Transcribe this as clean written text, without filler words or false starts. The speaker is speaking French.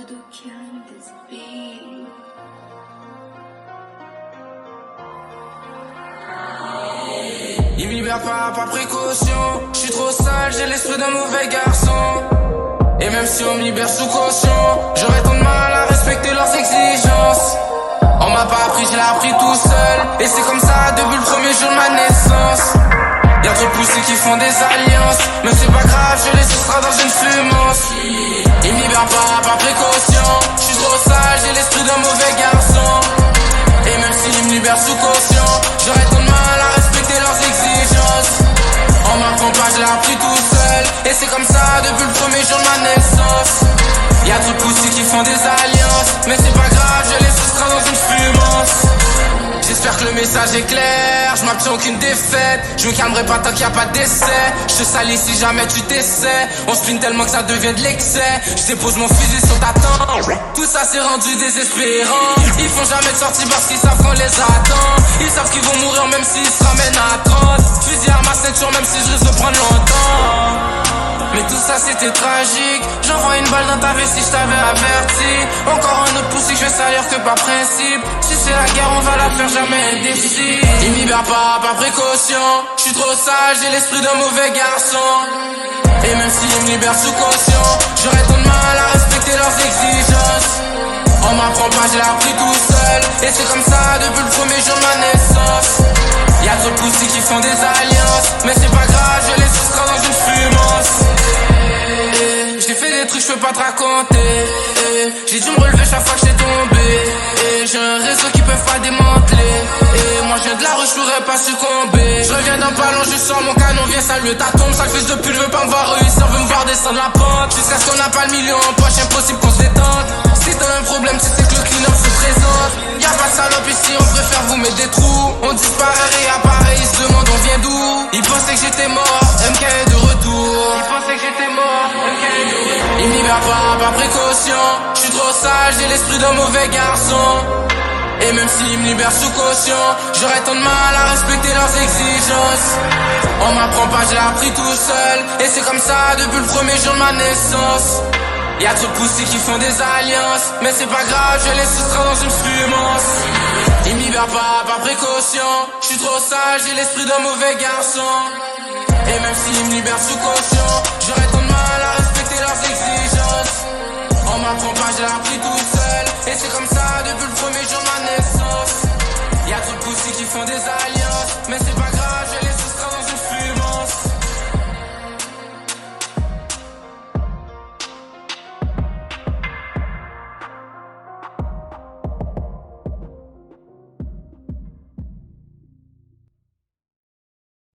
do killing this beat. Il me libère pas par précaution. J'suis trop sale, j'ai l'esprit d'un mauvais garçon. Et même si on me libère sous caution, j'aurais tant de mal à respecter leurs exigences. On m'a pas appris, je l'ai appris tout seul. Et c'est comme ça depuis le premier jour de ma naissance. Y'a trop de poussés qui font des alliances, mais c'est pas grave, je les extrais dans une fumance. Ils me libèrent pas par précaution. J'suis trop sale, j'ai l'esprit d'un mauvais garçon. Et même s'ils me libèrent sous caution, j'aurais tant de mal à respecter leurs exigences. On m'apprend pas, je l'ai appris tout seul. Et c'est comme ça depuis le premier jour de ma naissance. Y'a trop de poussés qui font des alliances, mais c'est pas grave, je les extrais dans une fumance. J'espère que le message est clair, je m'abstiens aucune défaite. Je me calmerai pas tant qu'il y a pas d'essai. Je te salis si jamais tu t'essaies. On spin tellement que ça devient de l'excès. Je dépose mon fusil sur ta tempe. Tout ça s'est rendu désespérant. Ils font jamais de sortie parce qu'ils savent qu'on les attend. Ils savent qu'ils vont mourir même s'ils se ramènent à 30. Fusil à ma ceinture même si je risque de prendre longtemps. Mais tout ça c'était tragique. J'envoie une balle dans ta vessie, je t'avais averti. Encore un autre poussé que je vais salir que par principe. Si c'est la guerre on va la faire, jamais indécis. Ils me libèrent pas par précaution. J'suis trop sage, j'ai l'esprit d'un mauvais garçon. Et même s'ils me libèrent sous caution, j'aurais tant de mal à respecter leurs exigences. On m'apprend pas, je l'ai appris tout seul. Et c'est comme ça depuis le premier jour de ma naissance. Y'a trop de poussés qui font des alliances, mais c'est pas grave, je les extrais dans une fumance. J'ai fait des trucs, je peux pas te raconter. J'ai dû me relever chaque fois que j'étais tombé. J'ai un réseau qui peuvent pas démanteler. Moi je viens de la rue, je pourrais pas succomber. Je reviens d'un ballon, je sors mon canon, viens saluer ta tombe. Sale fils de pute, veut pas me voir réussir, veut me voir descendre la pente. Jusqu'à ce qu'on n'a pas le million en poche, impossible qu'on se détende. Si t'as un problème, tu sais que le cleaner se présente. Y'a pas de salope ici, on préfère vous mettre des trous. On disparaît, réapparaît, ils se demandent on vient d'où. Ils pensaient que j'étais mort, MK est de retour. Ils pensaient que j'étais mort, MK est de retour. Ils me libèrent pas par précaution. J'suis trop sage, j'ai l'esprit d'un mauvais garçon. Et même s'ils me libèrent sous caution, j'aurais tant de mal à respecter leurs exigences. On m'apprend pas, je l'ai appris tout seul. Et c'est comme ça depuis le premier jour de ma naissance. Y'a trop de poussés qui font des alliances, mais c'est pas grave, je les soustrais dans une fumance. Ils me libèrent pas par précaution. J'suis trop sage, j'ai l'esprit d'un mauvais garçon. Et même s'ils me libèrent sous caution, j'aurais tant de mal à respecter leurs exigences. On m'apprend pas, je l'ai appris tout seul. Et c'est comme ça depuis le premier jour de ma naissance. Y'a trop de poussés qui font des alliances.